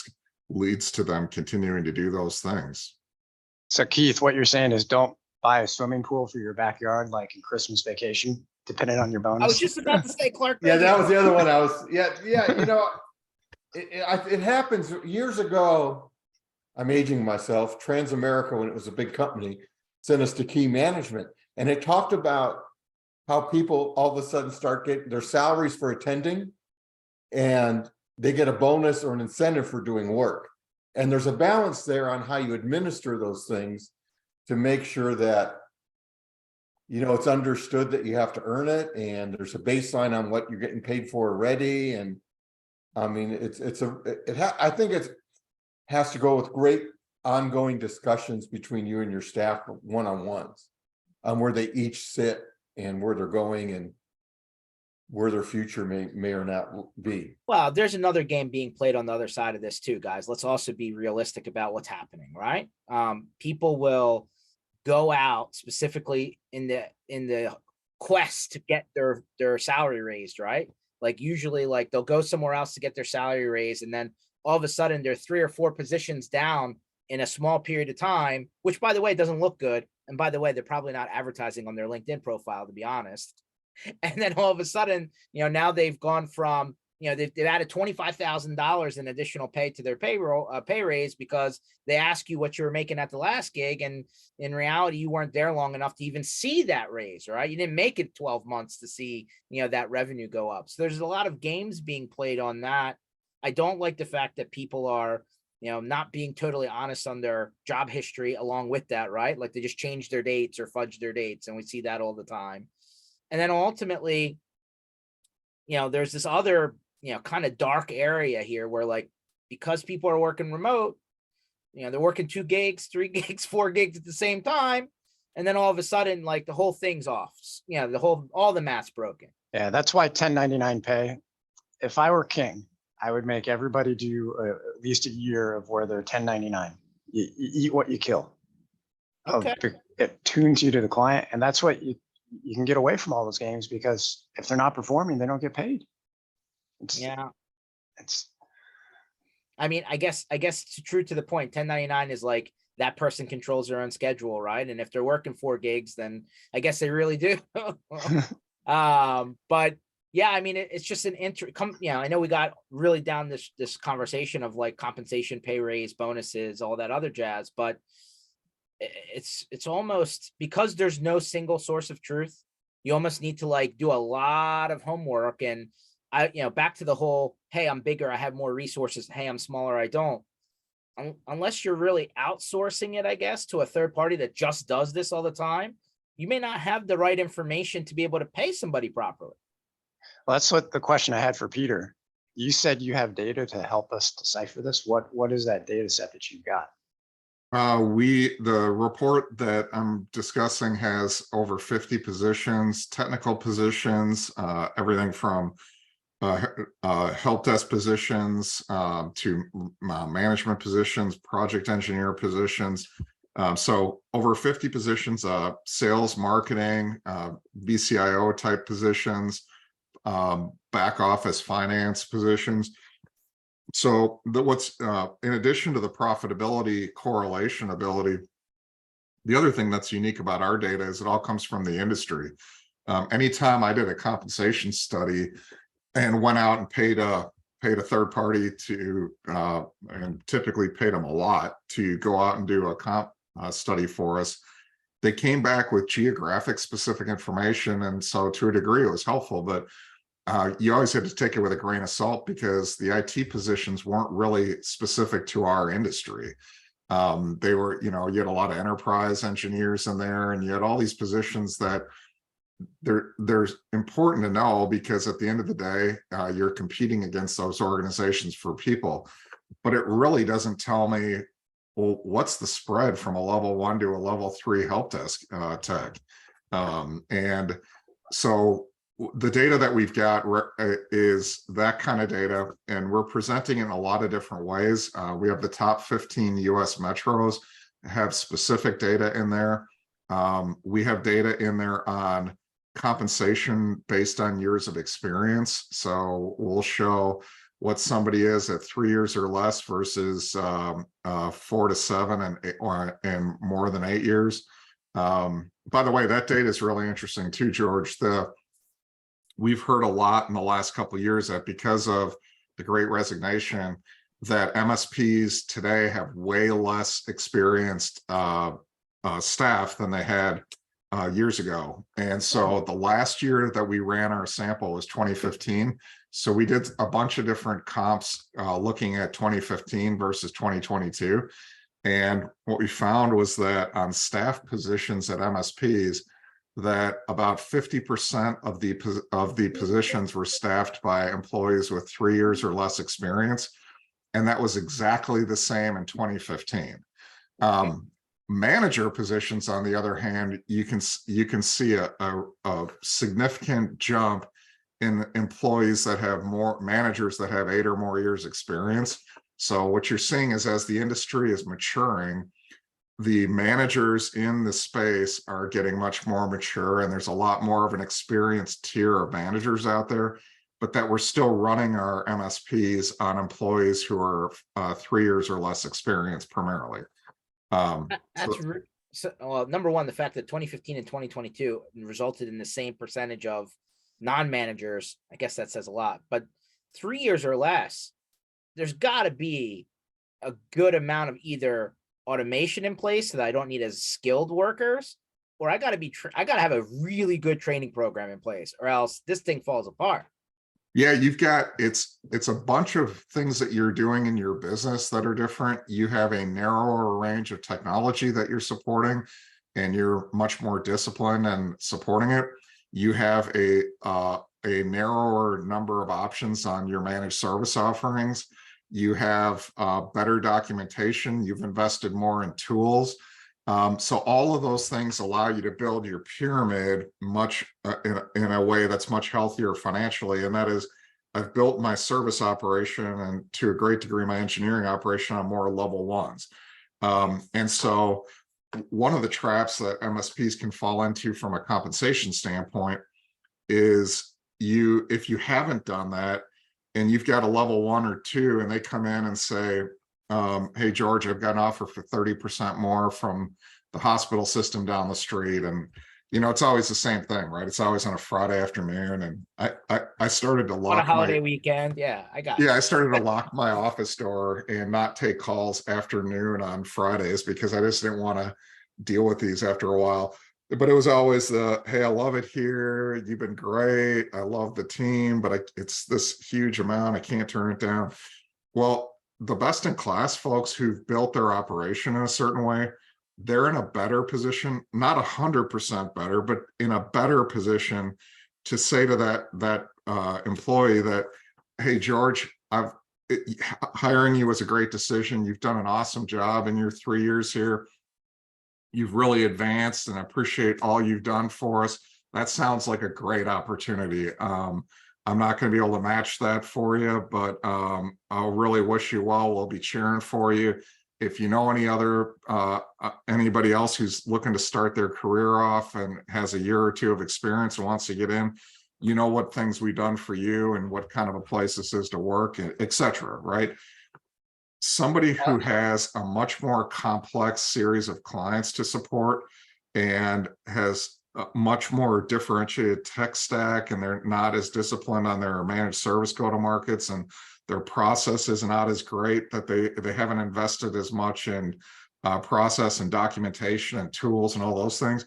[SPEAKER 2] leads to them continuing to do those things.
[SPEAKER 4] So Keith, what you're saying is don't buy a swimming pool for your backyard like in Christmas Vacation, depending on your bonus.
[SPEAKER 1] I was just about to say, Clark.
[SPEAKER 3] Yeah, that was the other one. You know, it happens years ago. I'm aging myself. Transamerica, when it was a big company, sent us to key management, and it talked about how people all of a sudden start getting their salaries for attending, and they get a bonus or an incentive for doing work. And there's a balance there on how you administer those things to make sure that, you know, it's understood that you have to earn it, and there's a baseline on what you're getting paid for already. And I mean, I think it has to go with great ongoing discussions between you and your staff, one-on-ones, on where they each sit and where they're going and where their future may or not be.
[SPEAKER 1] Well, there's another game being played on the other side of this too, guys. Let's also be realistic about what's happening, right? People will go out specifically in the quest to get their salary raised, right? Like usually, like they'll go somewhere else to get their salary raised, and then all of a sudden they're 3 or 4 positions down in a small period of time, which, by the way, doesn't look good. And by the way, they're probably not advertising on their LinkedIn profile, to be honest. And then all of a sudden, you know, now they've gone from, you know, they've added $25,000 in additional pay to their payroll pay raise because they ask you what you were making at the last gig, and in reality, you weren't there long enough to even see that raise, right? You didn't make it 12 months to see, you know, that revenue go up. So there's a lot of games being played on that. I don't like the fact that people are, you know, not being totally honest on their job history along with that, right? Like they just change their dates or fudge their dates, and we see that all the time. And then ultimately, you know, there's this other, you know, kind of dark area here where, like, because people are working remote, you know, they're working 2 gigs, 3 gigs, 4 gigs at the same time. And then all of a sudden, like the whole thing's off. You know, all the math's broken.
[SPEAKER 4] Yeah, that's why 1099 pay. If I were king, I would make everybody do at least a year of where they're 1099. You eat what you kill.
[SPEAKER 1] Okay.
[SPEAKER 4] It tunes you to the client, and that's what you can get away from all those games, because if they're not performing, they don't get paid. I
[SPEAKER 1] mean, I guess it's true to the point. 1099 is like that person controls their own schedule, right? And if they're working 4 gigs, then I guess they really do. But yeah, I mean, it's just an I know we got really down this conversation of like compensation, pay raise, bonuses, all that other jazz, but it's almost, because there's no single source of truth, you almost need to like do a lot of homework. And back to the whole, hey, I'm bigger, I have more resources, hey, I'm smaller, I don't. Unless you're really outsourcing it, I guess, to a third party that just does this all the time, you may not have the right information to be able to pay somebody properly.
[SPEAKER 4] Well, that's what the question I had for Peter. You said you have data to help us decipher this. What is that data set that you've got?
[SPEAKER 2] The report that I'm discussing has over 50 positions, technical positions, everything from help desk positions to management positions, project engineer positions. So over 50 positions, sales, marketing, VCIO type positions, back office finance positions. So what's in addition to the profitability correlation ability, the other thing that's unique about our data is it all comes from the industry. Anytime I did a compensation study and went out and paid a third party to, and typically paid them a lot to go out and do a comp study for us, they came back with geographic specific information. And so to a degree it was helpful, but you always had to take it with a grain of salt because the IT positions weren't really specific to our industry. They were, you had a lot of enterprise engineers in there, and you had all these positions that there's important to know, because at the end of the day, you're competing against those organizations for people, but it really doesn't tell me, well, what's the spread from a level 1 to a level 3 help desk tech. And so the data that we've got is that kind of data, and we're presenting in a lot of different ways. We have the top 15 US metros have specific data in there. We have data in there on compensation based on years of experience. So we'll show what somebody is at 3 years or less versus 4 to 7 and more than 8 years. By the way, that data is really interesting too, George. We've heard a lot in the last couple of years that because of the Great Resignation, that MSPs today have way less experienced staff than they had years ago. And so the last year that we ran our sample was 2015. So we did a bunch of different comps looking at 2015 versus 2022. And what we found was that on staff positions at MSPs, that about 50% of the positions were staffed by employees with 3 years or less experience. And that was exactly the same in 2015. Manager positions, on the other hand, you can see a significant jump in employees that have more managers that have 8 or more years experience. So what you're seeing is, as the industry is maturing, the managers in the space are getting much more mature, and there's a lot more of an experienced tier of managers out there, but that we're still running our MSPs on employees who are 3 years or less experienced primarily.
[SPEAKER 1] So, number one, the fact that 2015 and 2022 resulted in the same percentage of non-managers, I guess that says a lot. But 3 years or less, there's got to be a good amount of either automation in place so that I don't need as skilled workers, or I got to have a really good training program in place, or else this thing falls apart.
[SPEAKER 2] Yeah, you've got, it's a bunch of things that you're doing in your business that are different. You have a narrower range of technology that you're supporting, and you're much more disciplined and supporting it. You have a narrower number of options on your managed service offerings. You have better documentation. You've invested more in tools. So all of those things allow you to build your pyramid much in a way that's much healthier financially. And that is, I've built my service operation, and to a great degree, my engineering operation, on more level 1s. And so one of the traps that MSPs can fall into from a compensation standpoint is, if you haven't done that, and you've got a level 1 or 2, and they come in and say, hey, George, I've got an offer for 30% more from the hospital system down the street. And, it's always the same thing, right? It's always on a Friday afternoon. And I started to lock
[SPEAKER 1] on a holiday weekend. Yeah,
[SPEAKER 2] I started to lock my office door and not take calls after noon on Fridays, because I just didn't want to deal with these after a while. But it was always hey, I love it here. You've been great. I love the team, but it's this huge amount. I can't turn it down. Well, the best in class folks who've built their operation in a certain way, they're in a better position, not 100% better, but in a better position to say to that employee that, hey, George, hiring you was a great decision. You've done an awesome job in your 3 years here. You've really advanced, and I appreciate all you've done for us. That sounds like a great opportunity. I'm not going to be able to match that for you, but I'll really wish you well. We'll be cheering for you. If you know anybody else who's looking to start their career off and has a year or 2 of experience and wants to get in, you know what things we've done for you and what kind of a place this is to work, etc. Right? Somebody who has a much more complex series of clients to support and has a much more differentiated tech stack, and they're not as disciplined on their managed service go-to-markets, and their process is not as great, that they haven't invested as much in process and documentation and tools and all those things,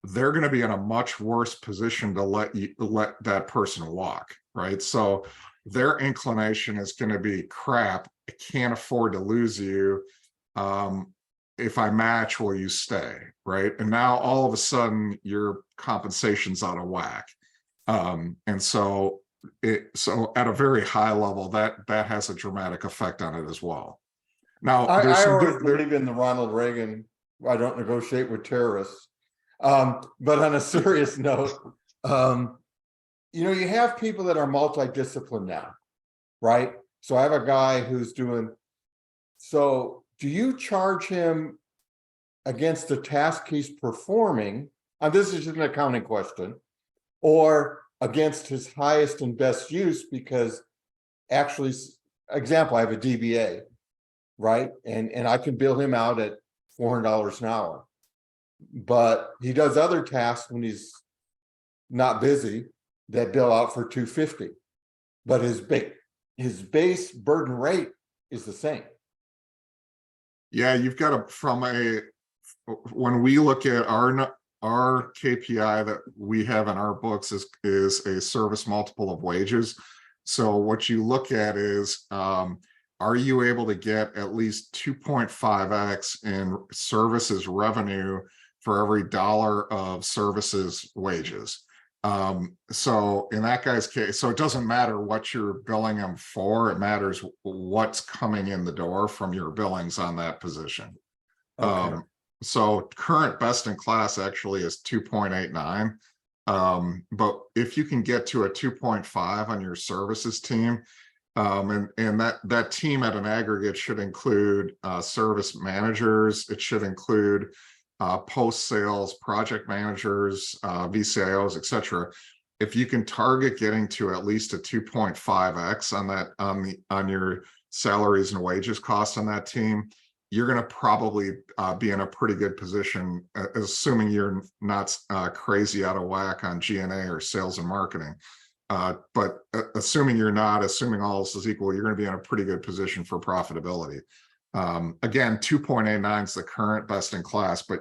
[SPEAKER 2] they're going to be in a much worse position to let that person walk, right? So their inclination is going to be, crap, I can't afford to lose you. if I match, will you stay? Right. And now all of a sudden your compensation's out of whack. And so at a very high level, that has a dramatic effect on it as well. Now,
[SPEAKER 3] I always believe in the Ronald Reagan, I don't negotiate with terrorists. But on a serious note, you have people that are multidisciplined now, right? So I have a guy who's so do you charge him against the task he's performing? And this is just an accounting question, or against his highest and best use? Because actually, example, I have a DBA, right? And I can bill him out at $400 an hour, but he does other tasks when he's not busy that bill out for $250, but his base burden rate is the same.
[SPEAKER 2] Yeah, you've got when we look at our KPI that we have in our books is a service multiple of wages. So what you look at is, are you able to get at least 2.5x in services revenue for every dollar of services wages? So in that guy's case, so it doesn't matter what you're billing them for, it matters what's coming in the door from your billings on that position.
[SPEAKER 3] Okay.
[SPEAKER 2] So current best in class actually is 2.89. But if you can get to a 2.5 on your services team, and that team at an aggregate should include service managers, it should include post-sales project managers, VCIOs, etc. If you can target getting to at least a 2.5x on your salaries and wages costs on that team, you're going to probably be in a pretty good position, assuming you're not crazy out of whack on G&A or sales and marketing. But assuming you're not, assuming all else is equal, you're going to be in a pretty good position for profitability. Again, 2.89 is the current best in class, but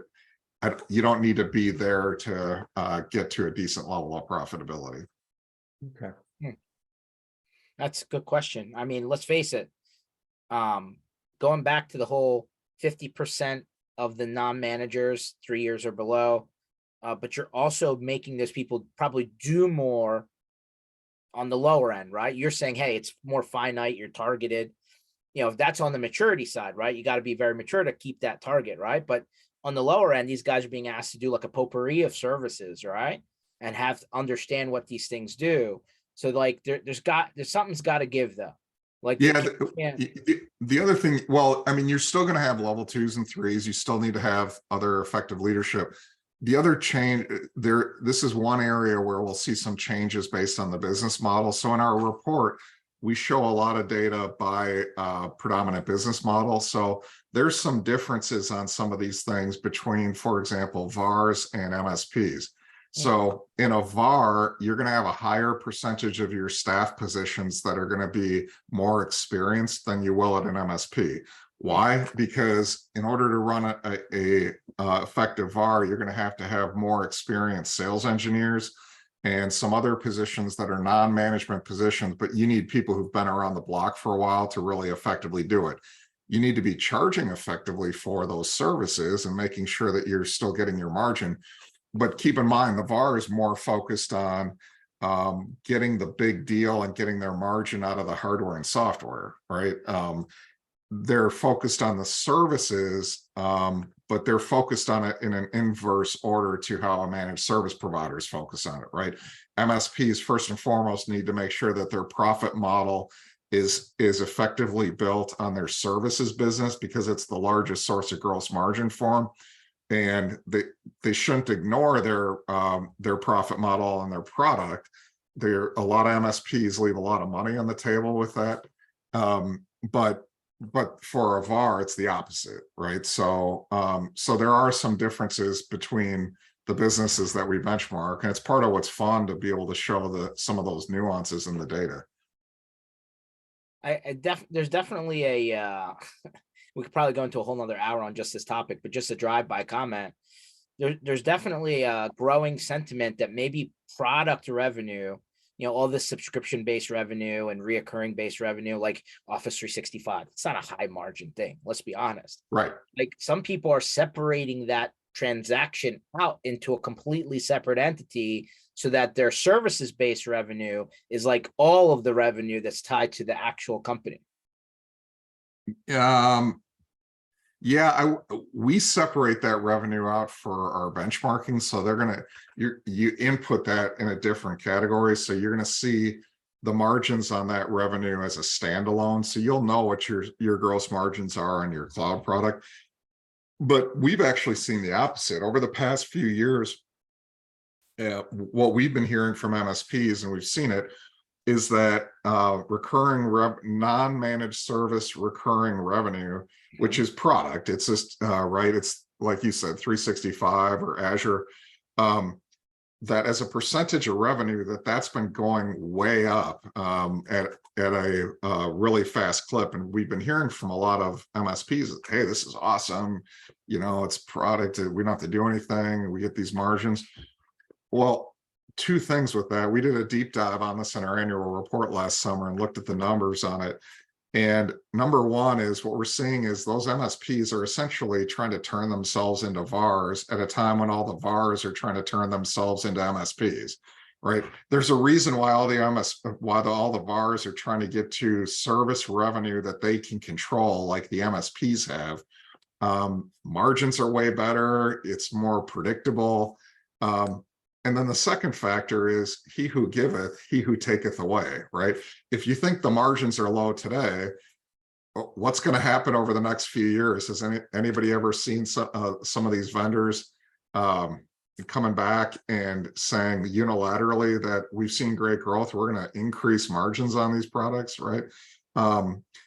[SPEAKER 2] you don't need to be there to get to a decent level of profitability.
[SPEAKER 3] Okay.
[SPEAKER 1] That's a good question. I mean, let's face it. Going back to the whole 50% of the non-managers 3 years or below, but you're also making those people probably do more on the lower end, right? You're saying, hey, it's more finite, you're targeted. If that's on the maturity side, right? You got to be very mature to keep that target, right? But on the lower end, these guys are being asked to do like a potpourri of services, right? And have to understand what these things do. So like there's something's got to give though. Like
[SPEAKER 2] yeah, the other thing, well, I mean, you're still going to have level 2s and 3s. You still need to have other effective leadership. The other change there, this is one area where we'll see some changes based on the business model. So in our report, we show a lot of data by predominant business model. So there's some differences on some of these things between, for example, VARs and MSPs. So in a VAR, you're going to have a higher percentage of your staff positions that are going to be more experienced than you will at an MSP. Why? Because in order to run a effective VAR, you're going to have more experienced sales engineers and some other positions that are non-management positions, but you need people who've been around the block for a while to really effectively do it. You need to be charging effectively for those services and making sure that you're still getting your margin. But keep in mind, the VAR is more focused on getting the big deal and getting their margin out of the hardware and software, right? They're focused on the services, but they're focused on it in an inverse order to how a managed service providers focus on it, right? MSPs first and foremost need to make sure that their profit model is effectively built on their services business because it's the largest source of gross margin for them. And they shouldn't ignore their profit model and their product. A lot of MSPs leave a lot of money on the table with that. But for a VAR, it's the opposite, right? So so there are some differences between the businesses that we benchmark, and it's part of what's fun to be able to show some of those nuances in the data.
[SPEAKER 1] There's definitely a we could probably go into a whole nother hour on just this topic, but just a drive-by comment. There's definitely a growing sentiment that maybe product revenue, all this subscription-based revenue and reoccurring based revenue, like Office 365. It's not a high margin thing. Let's be honest.
[SPEAKER 2] Right.
[SPEAKER 1] Like some people are separating that transaction out into a completely separate entity so that their services-based revenue is like all of the revenue that's tied to the actual company.
[SPEAKER 2] Yeah, we separate that revenue out for our benchmarking. So they're you input that in a different category. So you're gonna see the margins on that revenue as a standalone. So you'll know what your gross margins are on your cloud product. But we've actually seen the opposite over the past few years. What we've been hearing from MSPs, and we've seen it, is that recurring non-managed service recurring revenue, which is product, it's just right, it's like you said, 365 or Azure, that as a percentage of revenue, that's been going way up at a really fast clip. And we've been hearing from a lot of MSPs, hey, this is awesome, it's product, we don't have to do anything, we get these margins. Well, two things with that. We did a deep dive on this in our annual report last summer and looked at the numbers on it. And number one is what we're seeing is those MSPs are essentially trying to turn themselves into VARs at a time when all the VARs are trying to turn themselves into MSPs, right? There's a reason why all the VARs are trying to get to service revenue that they can control, like the MSPs have. Margins are way better. It's more predictable. And then the second factor is he who giveth, he who taketh away, right? If you think the margins are low today, what's going to happen over the next few years? Has anybody ever seen some of these vendors coming back and saying unilaterally that we've seen great growth, we're going to increase margins on these products, right?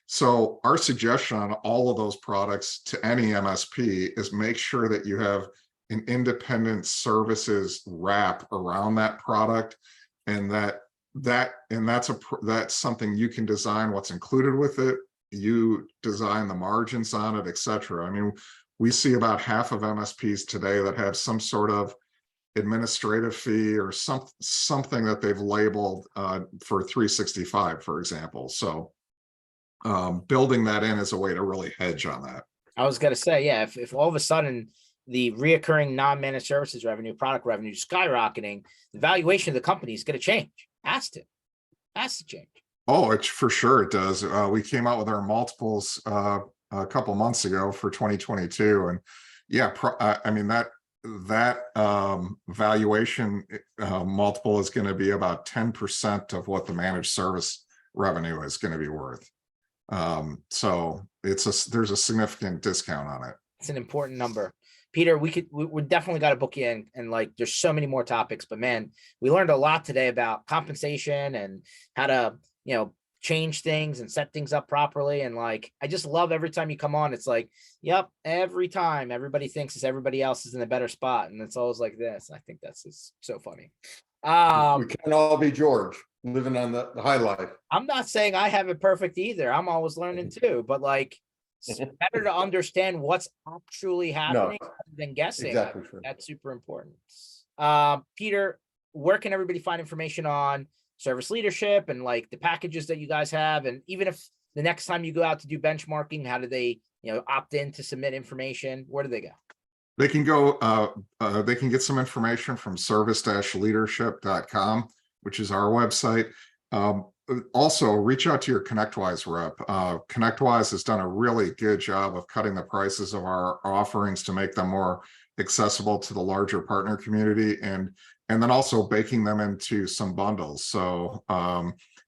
[SPEAKER 2] So our suggestion on all of those products to any MSP is make sure that you have an independent services wrap around that product, and that's something you can design what's included with it. You design the margins on it, etc. I mean, we see about half of MSPs today that have some sort of administrative fee or something that they've labeled for 365, for example. So building that in is a way to really hedge on that.
[SPEAKER 1] I was going to say, yeah, if all of a sudden the reoccurring non-managed services revenue, product revenue skyrocketing, the valuation of the company is going to change. Has to change.
[SPEAKER 2] Oh, it's for sure it does. We came out with our multiples a couple months ago for 2022, and yeah, I mean that valuation multiple is going to be about 10% of what the managed service revenue is going to be worth. So there's a significant discount on it.
[SPEAKER 1] It's an important number. Peter, we definitely got to book you in, and like there's so many more topics, but man, we learned a lot today about compensation and how to, change things and set things up properly. And like, I just love every time you come on, it's like, yep, every time everybody thinks everybody else is in a better spot. And it's always like this. I think that's just so funny.
[SPEAKER 3] We can't all be George living on the high life.
[SPEAKER 1] I'm not saying I have it perfect either. I'm always learning too, but like, it's better to understand what's actually happening rather than guessing.
[SPEAKER 3] Exactly true.
[SPEAKER 1] That's super important. Peter, where can everybody find information on service leadership and like the packages that you guys have? And even if the next time you go out to do benchmarking, how do they, opt in to submit information? Where do they go?
[SPEAKER 2] They can go, they can get some information from service-leadership.com, which is our website. Also, reach out to your ConnectWise rep. ConnectWise has done a really good job of cutting the prices of our offerings to make them more accessible to the larger partner community, and then also baking them into some bundles. So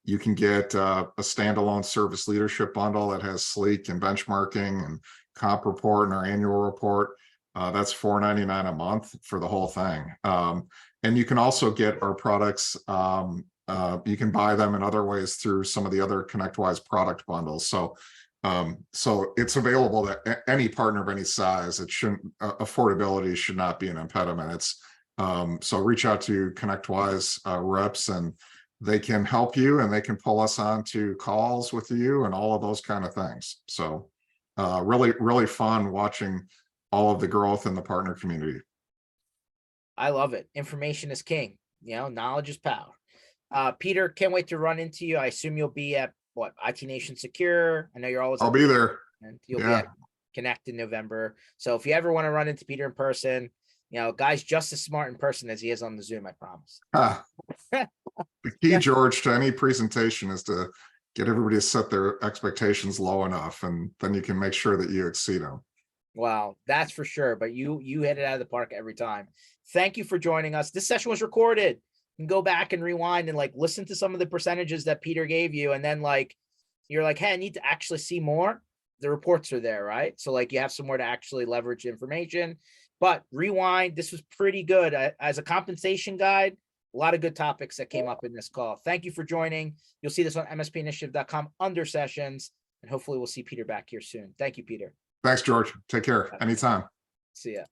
[SPEAKER 2] you can get a standalone service leadership bundle that has Sleek and benchmarking and comp report and our annual report. That's $4.99 a month for the whole thing. And you can also get our products. You can buy them in other ways through some of the other ConnectWise product bundles. So it's available to any partner of any size. It shouldn't, affordability should not be an impediment. It's so reach out to ConnectWise reps, and they can help you, and they can pull us on to calls with you and all of those kind of things. So really, really fun watching all of the growth in the partner community.
[SPEAKER 1] I love it. Information is king. Knowledge is power. Peter, can't wait to run into you. I assume you'll be at what, IT Nation Secure? I know you're always.
[SPEAKER 2] I'll be there.
[SPEAKER 1] And you'll be
[SPEAKER 2] Yeah.
[SPEAKER 1] at Connect in November. So if you ever want to run into Peter in person, guy's just as smart in person as he is on the Zoom, I promise.
[SPEAKER 2] The key, George, to any presentation is to get everybody to set their expectations low enough, and then you can make sure that you exceed them.
[SPEAKER 1] Wow, that's for sure. But you hit it out of the park every time. Thank you for joining us. This session was recorded. You can go back and rewind and listen to some of the percentages that Peter gave you. And then you're like, hey, I need to actually see more. The reports are there, right? So you have somewhere to actually leverage information, but rewind. This was pretty good as a compensation guide. A lot of good topics that came up in this call. Thank you for joining. You'll see this on mspinitiative.com under sessions, and hopefully we'll see Peter back here soon. Thank you, Peter.
[SPEAKER 2] Thanks, George. Take care. Anytime.
[SPEAKER 1] See ya.